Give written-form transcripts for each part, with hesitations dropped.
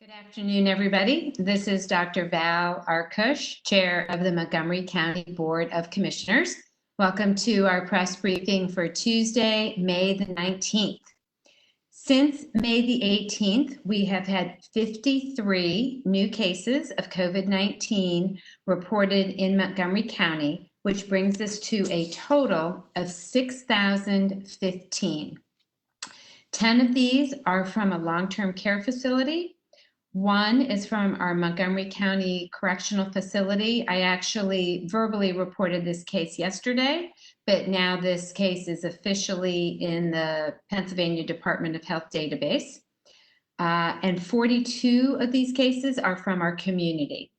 Good afternoon, everybody. This is Dr. Val Arkush, Chair of the Montgomery County Board of Commissioners. Welcome to our press briefing for Tuesday, May the 19th. Since May the 18th, we have had 53 new cases of COVID-19 reported in Montgomery County, which brings us to a total of 6,015. 10 of these are from a long-term care facility. One is from our Montgomery County Correctional Facility. I actually verbally reported this case yesterday, but now this case is officially in the Pennsylvania Department of Health database. And 42 of these cases are from our community.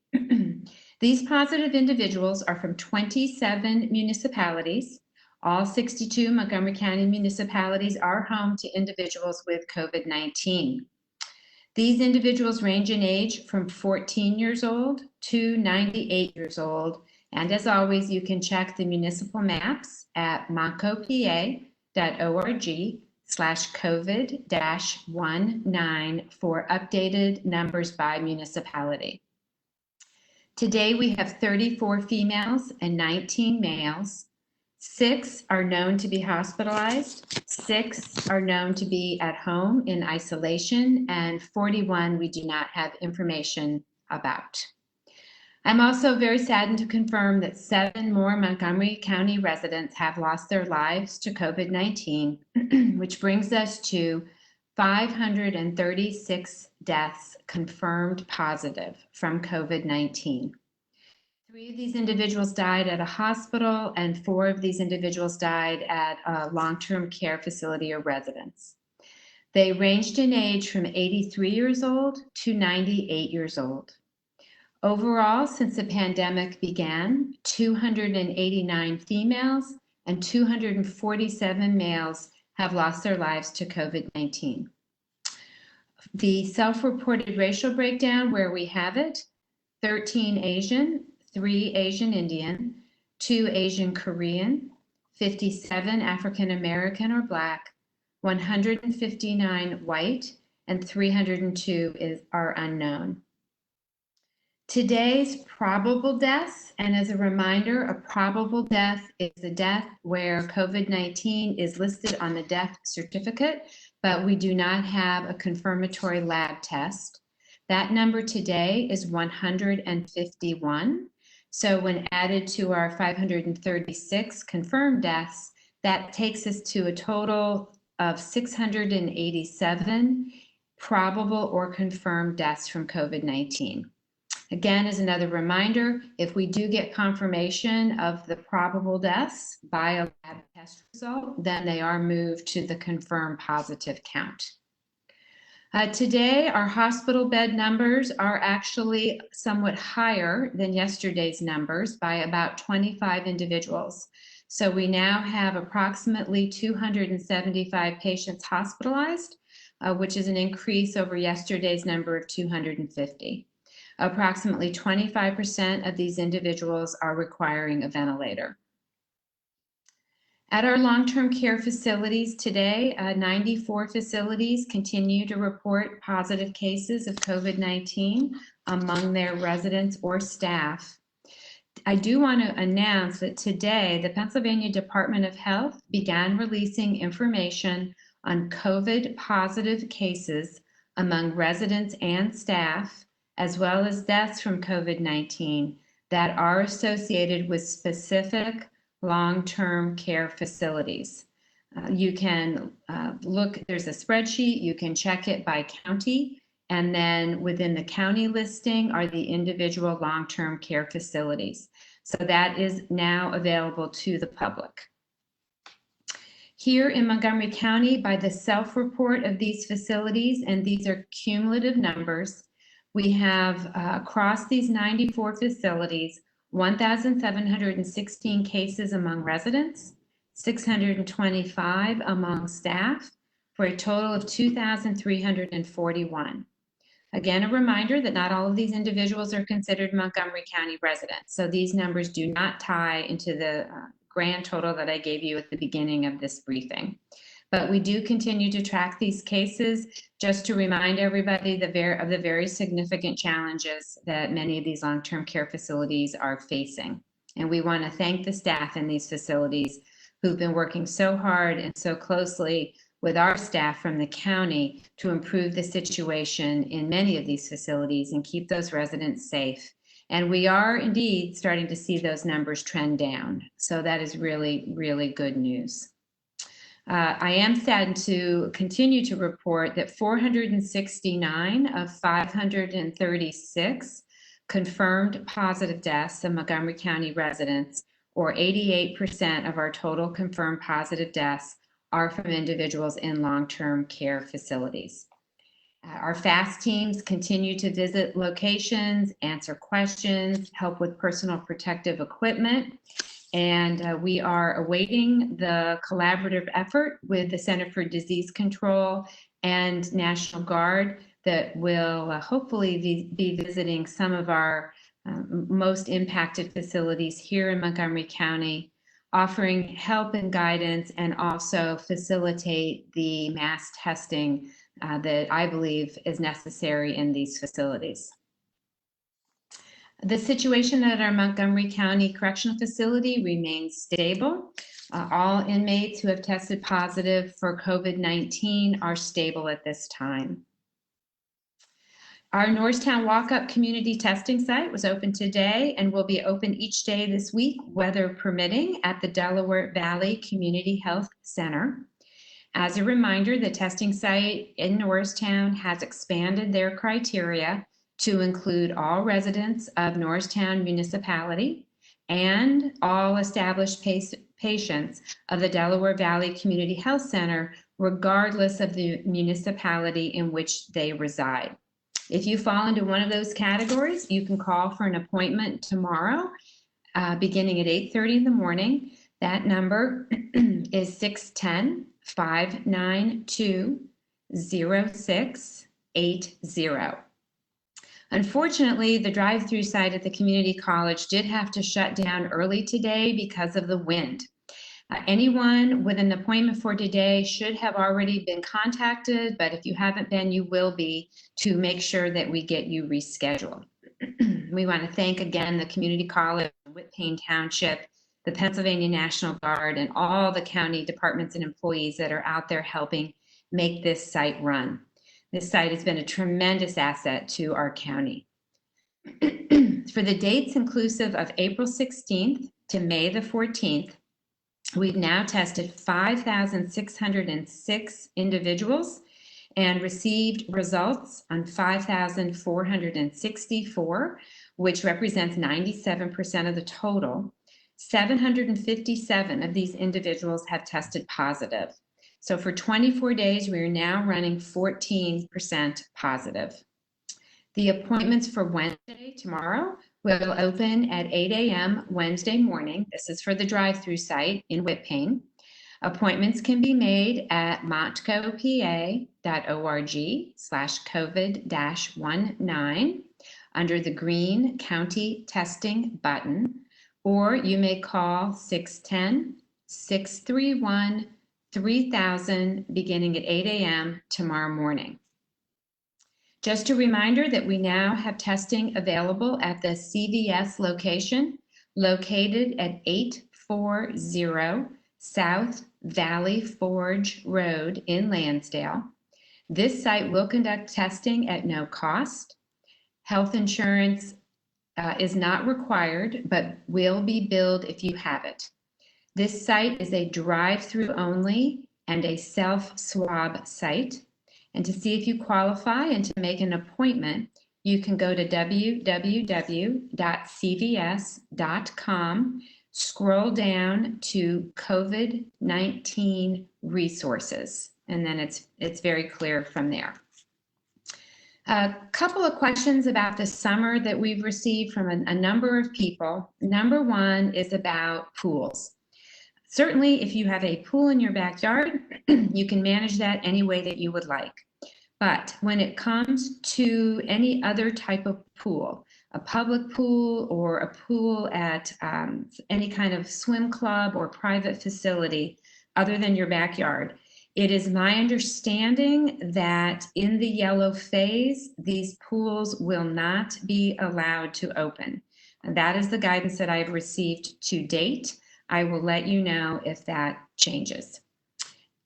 These positive individuals are from 27 municipalities. All 62 Montgomery County municipalities are home to individuals with COVID-19. These individuals range in age from 14 years old to 98 years old. And as always, you can check the municipal maps at montcopa.org/COVID-19 for updated numbers by municipality. Today, we have 34 females and 19 males. 6 are known to be hospitalized, 6 are known to be at home in isolation, and 41 we do not have information about. I'm also very saddened to confirm that 7 more Montgomery County residents have lost their lives to COVID-19, which brings us to 536 deaths confirmed positive from COVID-19. 3 of these individuals died at a hospital, and 4 of these individuals died at a long-term care facility or residence. They ranged in age from 83 years old to 98 years old. Overall, since the pandemic began, 289 females and 247 males have lost their lives to COVID-19. The self-reported racial breakdown, where we have it, 13 Asian, 3 Asian Indian, 2 Asian Korean, 57 African American or Black, 159 white, and 302 are unknown. Today's probable deaths, and as a reminder, a probable death is a death where COVID-19 is listed on the death certificate, but we do not have a confirmatory lab test. That number today is 151. So when added to our 536 confirmed deaths, that takes us to a total of 687 probable or confirmed deaths from COVID-19. Again, as another reminder, if we do get confirmation of the probable deaths by a lab test result, then they are moved to the confirmed positive count. Today, our hospital bed numbers are actually somewhat higher than yesterday's numbers by about 25 individuals. So we now have approximately 275 patients hospitalized, which is an increase over yesterday's number of 250. Approximately 25% of these individuals are requiring a ventilator. At our long-term care facilities today, 94 facilities continue to report positive cases of COVID-19 among their residents or staff. I do want to announce that today, the Pennsylvania Department of Health began releasing information on COVID positive cases among residents and staff, as well as deaths from COVID-19 that are associated with specific long-term care facilities. You can look, there's a spreadsheet, you can check it by county, and then within the county listing are the individual long-term care facilities. So that is now available to the public. Here in Montgomery County, by the self-report of these facilities, and these are cumulative numbers, we have across these 94 facilities, 1,716 cases among residents, 625 among staff, for a total of 2,341. Again, a reminder that not all of these individuals are considered Montgomery County residents, so these numbers do not tie into the grand total that I gave you at the beginning of this briefing. But we do continue to track these cases just to remind everybody of the very significant challenges that many of these long-term care facilities are facing. And we want to thank the staff in these facilities who've been working so hard and so closely with our staff from the county to improve the situation in many of these facilities and keep those residents safe. And we are indeed starting to see those numbers trend down. So that is really, really good news. I am saddened to continue to report that 469 of 536 confirmed positive deaths of Montgomery County residents, or 88% of our total confirmed positive deaths, are from individuals in long-term care facilities. Our FAST teams continue to visit locations, answer questions, help with personal protective equipment, and we are awaiting the collaborative effort with the Center for Disease Control and National Guard that will hopefully be visiting some of our most impacted facilities here in Montgomery County, offering help and guidance, and also facilitate the mass testing that I believe is necessary in these facilities. The situation at our Montgomery County Correctional Facility remains stable. All inmates who have tested positive for COVID-19 are stable at this time. Our Norristown walk-up community testing site was open today and will be open each day this week, weather permitting, at the Delaware Valley Community Health Center. As a reminder, the testing site in Norristown has expanded their criteria to include all residents of Norristown Municipality and all established patients of the Delaware Valley Community Health Center, regardless of the municipality in which they reside. If you fall into one of those categories, you can call for an appointment tomorrow, beginning at 8:30 in the morning. That number is 610-592-0680. Unfortunately, the drive-through site at the community college did have to shut down early today because of the wind. Anyone with an appointment for today should have already been contacted, but if you haven't been, you will be, to make sure that we get you rescheduled. We want to thank again the community college, Whitpain Township, the Pennsylvania National Guard, and all the county departments and employees that are out there helping make this site run. This site has been a tremendous asset to our county. For the dates inclusive of April 16th to May the 14th, we've now tested 5,606 individuals and received results on 5,464, which represents 97% of the total. 757 of these individuals have tested positive. So for 24 days, we are now running 14% positive. The appointments for Wednesday, tomorrow, will open at 8 a.m. Wednesday morning. This is for the drive-through site in Whitpain. Appointments can be made at montcopa.org/COVID-19 under the green County Testing button, or you may call 610-631-3000 beginning at 8 a.m. tomorrow morning. Just a reminder that we now have testing available at the CVS location located at 840 South Valley Forge Road in Lansdale. This site will conduct testing at no cost. Health insurance is not required, but will be billed if you have it. This site is a drive-through only and a self-swab site. And to see if you qualify and to make an appointment, you can go to www.cvs.com, scroll down to COVID-19 resources, and then it's very clear from there. A couple of questions about the summer that we've received from a number of people. Number one is about pools. Certainly, if you have a pool in your backyard, you can manage that any way that you would like. But when it comes to any other type of pool, a public pool or a pool at any kind of swim club or private facility other than your backyard, It is my understanding that in the yellow phase, these pools will not be allowed to open. And that is the guidance that I've received to date. I will let you know if that changes.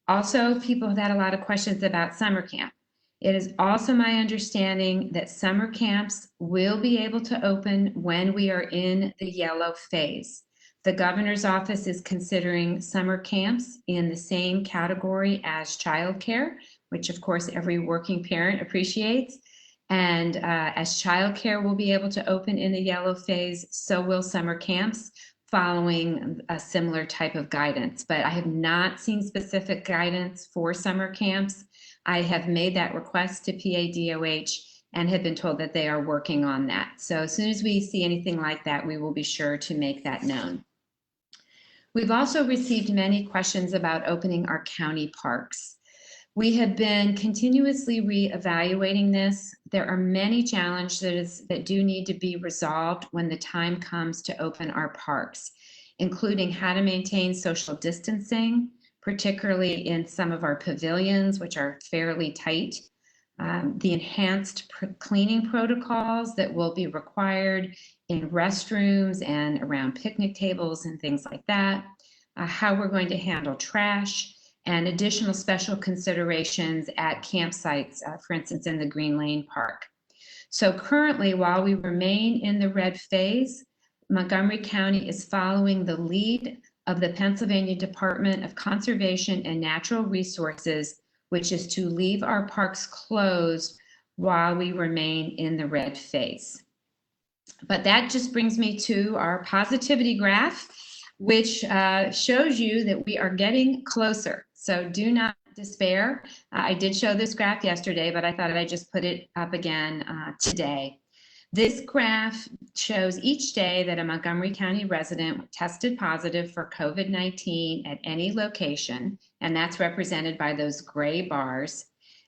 Also, people have had a lot of questions about summer camp. It is also my understanding that summer camps will be able to open when we are in the yellow phase. The governor's office is considering summer camps in the same category as childcare, which of course every working parent appreciates. And as childcare will be able to open in the yellow phase, so will summer camps, following a similar type of guidance. But I have not seen specific guidance for summer camps. I have made that request to PADOH and have been told that they are working on that. So as soon as we see anything like that, we will be sure to make that known. We've also received many questions about opening our county parks. We have been continuously reevaluating this. There are many challenges that do need to be resolved when the time comes to open our parks, including how to maintain social distancing, particularly in some of our pavilions, which are fairly tight, the enhanced cleaning protocols that will be required in restrooms and around picnic tables and things like that, how we're going to handle trash, and additional special considerations at campsites, for instance, in the Green Lane Park. So currently, while we remain in the red phase, Montgomery County is following the lead of the Pennsylvania Department of Conservation and Natural Resources, which is to leave our parks closed while we remain in the red phase. But that just brings me to our positivity graph, which shows you that we are getting closer. So do not despair. I did show this graph yesterday, but I thought I'd just put it up again today. This graph shows each day that a Montgomery County resident tested positive for COVID-19 at any location, and that's represented by those gray bars.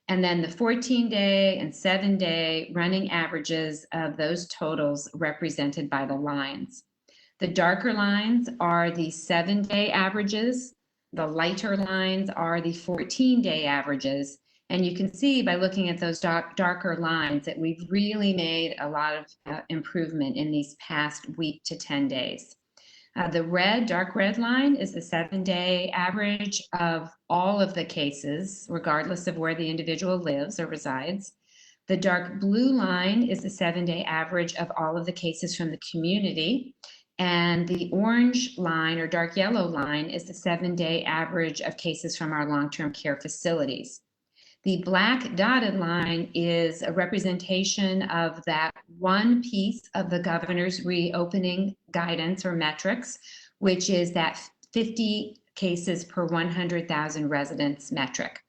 And then the 14-day and 7-day running averages of those totals represented by the lines. The darker lines are the 7-day averages. The lighter lines are the 14-day averages. And you can see by looking at those darker lines that we've really made a lot of improvement in these past week to 10 days. The dark red line is the 7-day average of all of the cases, regardless of where the individual lives or resides. The dark blue line is the 7-day average of all of the cases from the community. And the orange line or dark yellow line is the 7-day average of cases from our long-term care facilities. The black dotted line is a representation of that one piece of the governor's reopening guidance or metrics, which is that 50 cases per 100,000 residents metric.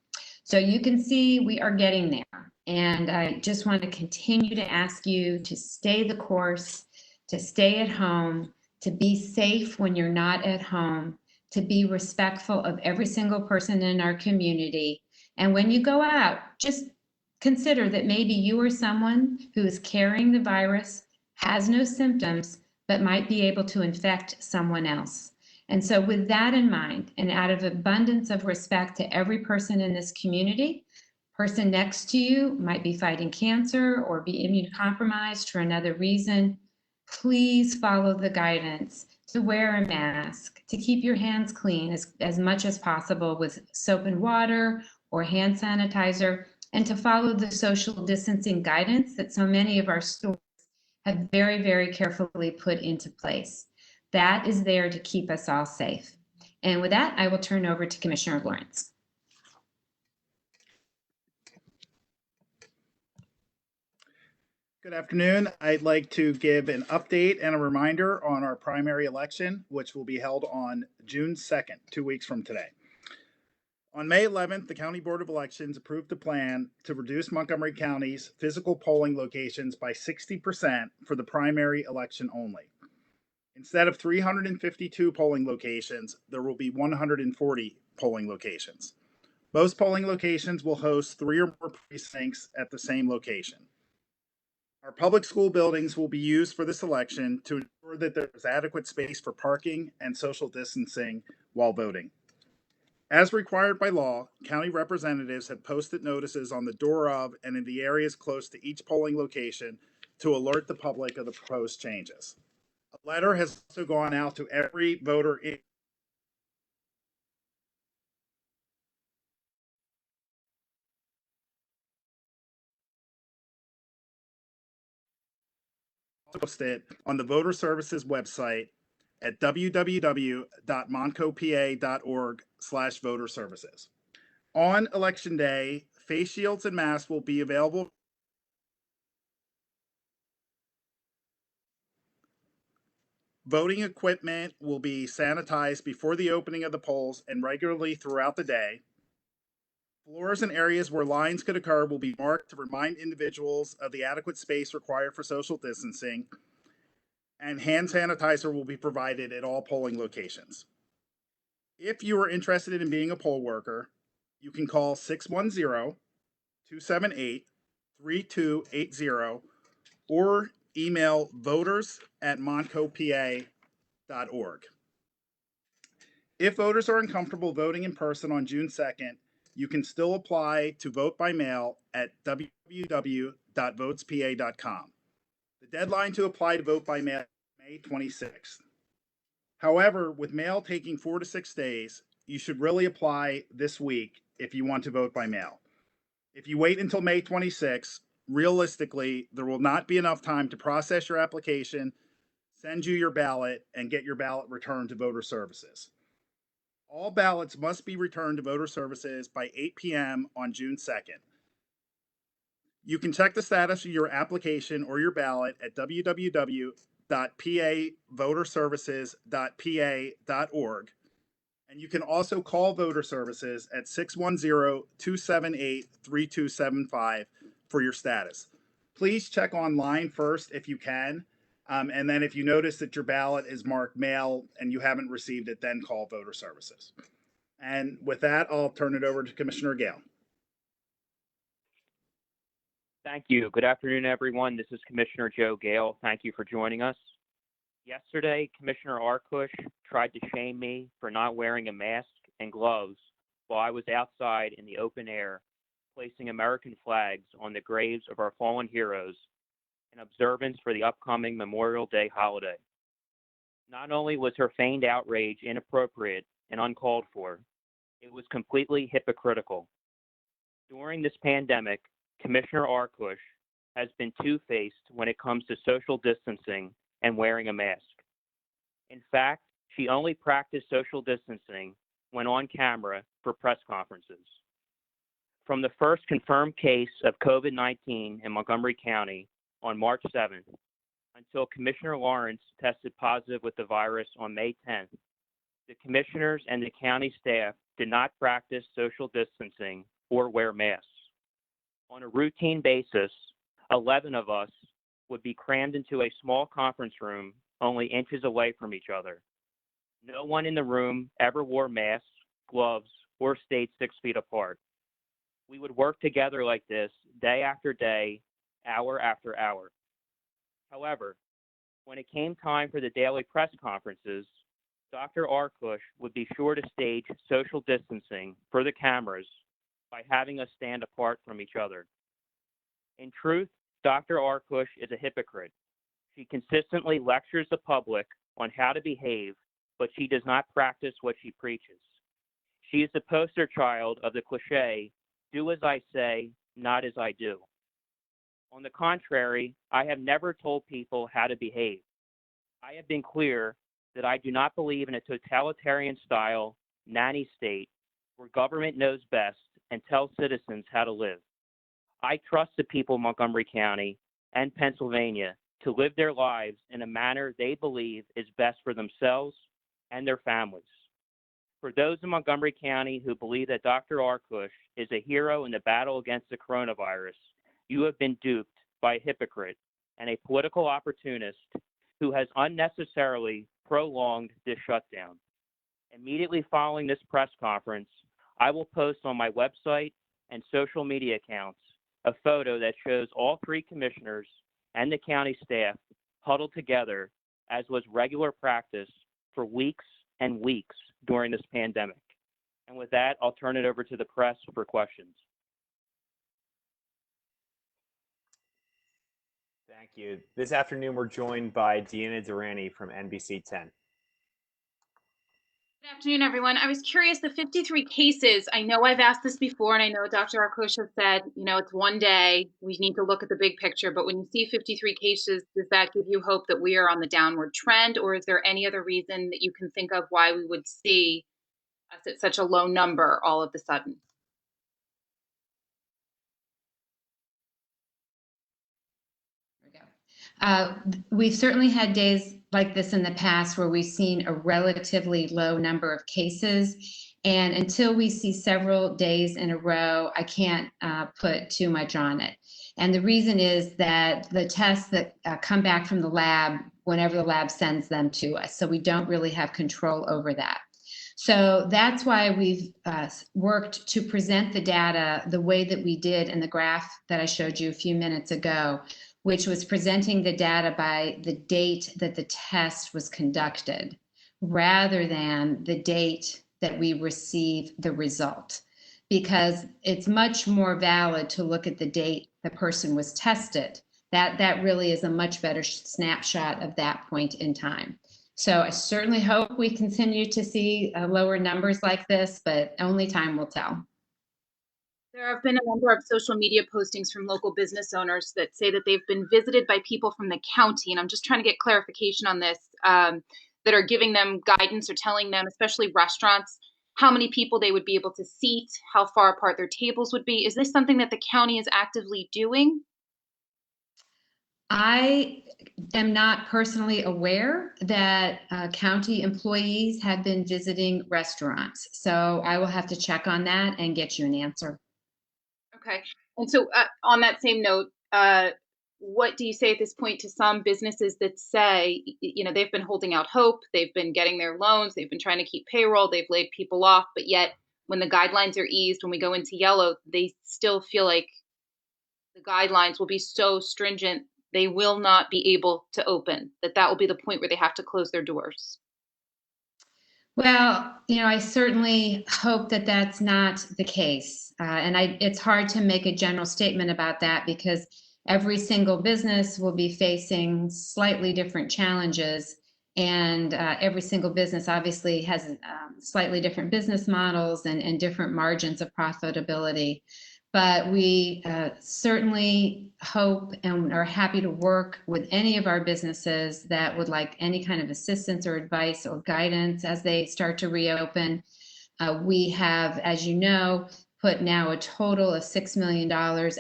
So you can see we are getting there. And I just want to continue to ask you to stay the course, to stay at home, to be safe when you're not at home, to be respectful of every single person in our community. And when you go out, just consider that maybe you are someone who is carrying the virus, has no symptoms, but might be able to infect someone else. And so with that in mind, and out of abundance of respect to every person in this community, person next to you might be fighting cancer or be immunocompromised for another reason, please follow the guidance to wear a mask, to keep your hands clean as much as possible with soap and water or hand sanitizer, and to follow the social distancing guidance that so many of our stores have very, very carefully put into place. That is there to keep us all safe. And with that, I will turn over to Commissioner Lawrence. Good afternoon. I'd like to give an update and a reminder on our primary election, which will be held on June 2nd, 2 weeks from today. On May 11th, the County Board of Elections approved a plan to reduce Montgomery County's physical polling locations by 60% for the primary election only. Instead of 352 polling locations, there will be 140 polling locations. Most polling locations will host 3 or more precincts at the same location. Our public school buildings will be used for this election to ensure that there is adequate space for parking and social distancing while voting. As required by law, county representatives have posted notices on the door of and in the areas close to each polling location to alert the public of the proposed changes. A letter has also gone out to every voter in posted on the Voter Services website at www.montcopa.org/voter-services. On Election Day, face shields and masks will be available. Voting equipment will be sanitized before the opening of the polls and regularly throughout the day. Floors and areas where lines could occur will be marked to remind individuals of the adequate space required for social distancing, and hand sanitizer will be provided at all polling locations. If you are interested in being a poll worker, you can call 610-278-3280 or email voters@montcopa.org. If voters are uncomfortable voting in person on June 2nd, you can still apply to vote by mail at www.votespa.com. The deadline to apply to vote by mail is May 26th. However, with mail taking 4 to 6 days, you should really apply this week if you want to vote by mail. If you wait until May 26th, realistically, there will not be enough time to process your application, send you your ballot, and get your ballot returned to Voter Services. All ballots must be returned to Voter Services by 8 p.m. on June 2nd. You can check the status of your application or your ballot at www.pavoterservices.pa.org. And you can also call Voter Services at 610-278-3275 for your status. Please check online first if you can. And then if you notice that your ballot is marked mail and you haven't received it, then call Voter Services. And with that, I'll turn it over to Commissioner Gayle. Thank you. Good afternoon, everyone. This is Commissioner Joe Gayle. Thank you for joining us. Yesterday, Commissioner Arkush tried to shame me for not wearing a mask and gloves while I was outside in the open air, placing American flags on the graves of our fallen heroes in observance for the upcoming Memorial Day holiday. Not only was her feigned outrage inappropriate and uncalled for, it was completely hypocritical. During this pandemic, Commissioner Arkush has been two-faced when it comes to social distancing and wearing a mask. In fact, she only practiced social distancing when on camera for press conferences. From the first confirmed case of COVID-19 in Montgomery County on March 7th until Commissioner Lawrence tested positive with the virus on May 10th, the commissioners and the county staff did not practice social distancing or wear masks. On a routine basis, 11 of us would be crammed into a small conference room only inches away from each other. No one in the room ever wore masks, gloves, or stayed 6 feet apart. We would work together like this day after day, hour after hour. However, when it came time for the daily press conferences, Dr. Arkush would be sure to stage social distancing for the cameras by having us stand apart from each other. In truth, Dr. Arkush is a hypocrite. She consistently lectures the public on how to behave, but she does not practice what she preaches. She is the poster child of the cliche, do as I say, not as I do. On the contrary, I have never told people how to behave. I have been clear that I do not believe in a totalitarian-style nanny state where government knows best and tells citizens how to live. I trust the people of Montgomery County and Pennsylvania to live their lives in a manner they believe is best for themselves and their families. For those in Montgomery County who believe that Dr. Arkush is a hero in the battle against the coronavirus, you have been duped by a hypocrite and a political opportunist who has unnecessarily prolonged this shutdown. Immediately following this press conference, I will post on my website and social media accounts a photo that shows all three commissioners and the county staff huddled together, as was regular practice for weeks and weeks during this pandemic. And with that, I'll turn it over to the press for questions. Thank you. This afternoon, we're joined by Deanna Durrani from NBC 10. Good afternoon, everyone. I was curious, the 53 cases, I know I've asked this before, and I know Dr. Arkush has said, it's one day, we need to look at the big picture, but when you see 53 cases, does that give you hope that we are on the downward trend, or is there any other reason that you can think of why we would see us at such a low number all of a sudden? We've certainly had days like this in the past where we've seen a relatively low number of cases. And until we see several days in a row, I can't put too much on it. And the reason is that the tests that come back from the lab, whenever the lab sends them to us, so we don't really have control over that. So that's why we've worked to present the data the way that we did in the graph that I showed you a few minutes ago, which was presenting the data by the date that the test was conducted, rather than the date that we receive the result. Because it's much more valid to look at the date the person was tested. That really is a much better snapshot of that point in time. So I certainly hope we continue to see lower numbers like this, but only time will tell. There have been a number of social media postings from local business owners that say that they've been visited by people from the county, and I'm just trying to get clarification on this, that are giving them guidance or telling them, especially restaurants, how many people they would be able to seat, how far apart their tables would be. Is this something that the county is actively doing? I am not personally aware that county employees have been visiting restaurants. So I will have to check on that and get you an answer. Okay. And so on that same note, what do you say at this point to some businesses that say, they've been holding out hope, they've been getting their loans, they've been trying to keep payroll, they've laid people off, but yet when the guidelines are eased, when we go into yellow, they still feel like the guidelines will be so stringent, they will not be able to open, that will be the point where they have to close their doors? Well, I certainly hope that that's not the case. And it's hard to make a general statement about that because every single business will be facing slightly different challenges. And every single business obviously has slightly different business models and different margins of profitability. But we certainly hope and are happy to work with any of our businesses that would like any kind of assistance or advice or guidance as they start to reopen. We have, as you know, put now a total of $6 million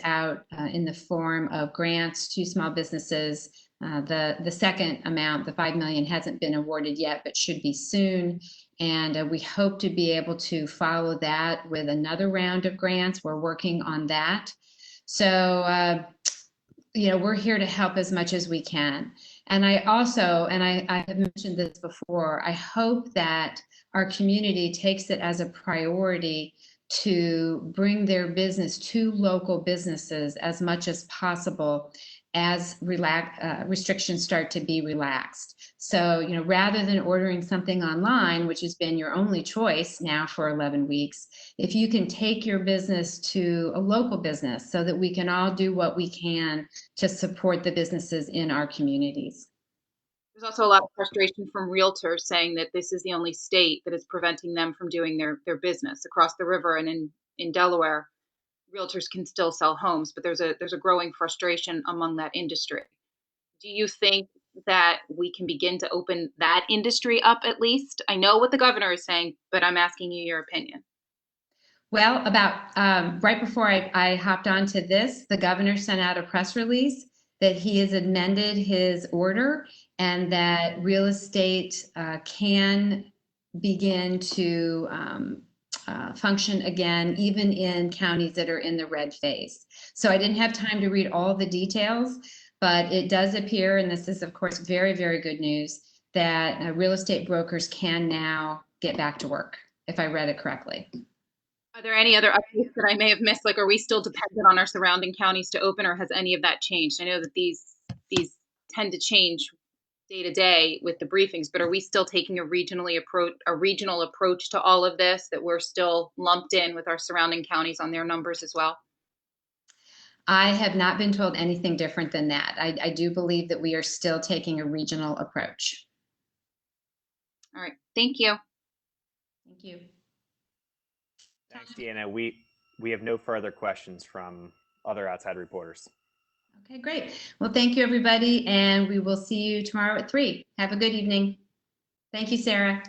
out in the form of grants to small businesses. The second amount, the $5 million, hasn't been awarded yet, but should be soon. And we hope to be able to follow that with another round of grants. We're working on that. So, we're here to help as much as we can. And I also, and I have mentioned this before, I hope that our community takes it as a priority to bring their business to local businesses as much as possible as restrictions start to be relaxed. So, rather than ordering something online, which has been your only choice now for 11 weeks, if you can take your business to a local business so that we can all do what we can to support the businesses in our communities. There's also a lot of frustration from realtors saying that this is the only state that is preventing them from doing their business. Across the river and in Delaware, realtors can still sell homes, but there's a growing frustration among that industry. Do you think that we can begin to open that industry up at least? I know what the governor is saying, but I'm asking you your opinion. Well, about right before I hopped onto this, the governor sent out a press release that he has amended his order and that real estate can begin to function again, even in counties that are in the red phase. So I didn't have time to read all the details, but it does appear, and this is of course very, very good news, that real estate brokers can now get back to work, if I read it correctly. Are there any other updates that I may have missed? Like, are we still dependent on our surrounding counties to open, or has any of that changed? I know that these tend to change day to day with the briefings, but are we still taking a regional approach to all of this, that we're still lumped in with our surrounding counties on their numbers as well? I have not been told anything different than that. I do believe that we are still taking a regional approach. All right. Thank you. Thank you. Thanks, Deanna. We have no further questions from other outside reporters. Okay, great. Well, thank you, everybody, and we will see you tomorrow at 3. Have a good evening. Thank you, Sarah.